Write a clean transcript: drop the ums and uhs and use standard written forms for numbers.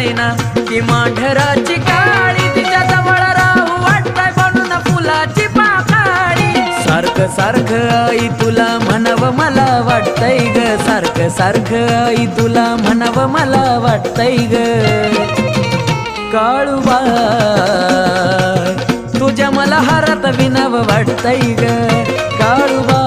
जाईना ती मांढराची काळी तिच्या जवळ राहू वाटतंय म्हणून फुलाची पाकळी सारखं सारखं आई तुला म्हणावं मला वाटतंय ग सारखं सारखं आई तुला म्हणावं मला वाटतंय ग काळूबा तुझ्या मला हारात विणावं वाटतंय ग काळूबा